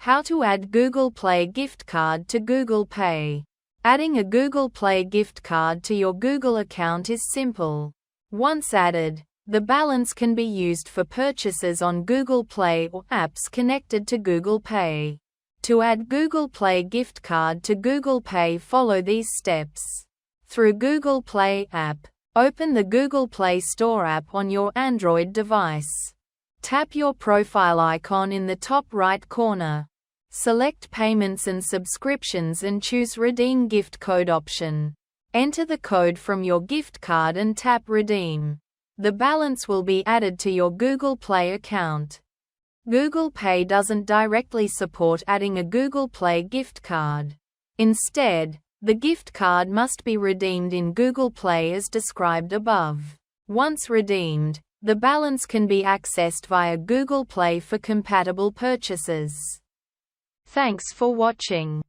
How to add Google Play gift card to Google Pay. Adding a Google Play gift card to your Google account is simple. Once added, the balance can be used for purchases on Google Play or apps connected to Google Pay. To add Google Play gift card to Google Pay, follow these steps. Through Google Play app, open the Google Play Store app on your Android device. Tap your profile icon in the top right corner. Select Payments and Subscriptions and choose Redeem Gift Code option. Enter the code from your gift card and tap Redeem. The balance will be added to your Google Play account. Google Pay doesn't directly support adding a Google Play gift card. Instead, the gift card must be redeemed in Google Play as described above. Once redeemed, the balance can be accessed via Google Play for compatible purchases. Thanks for watching.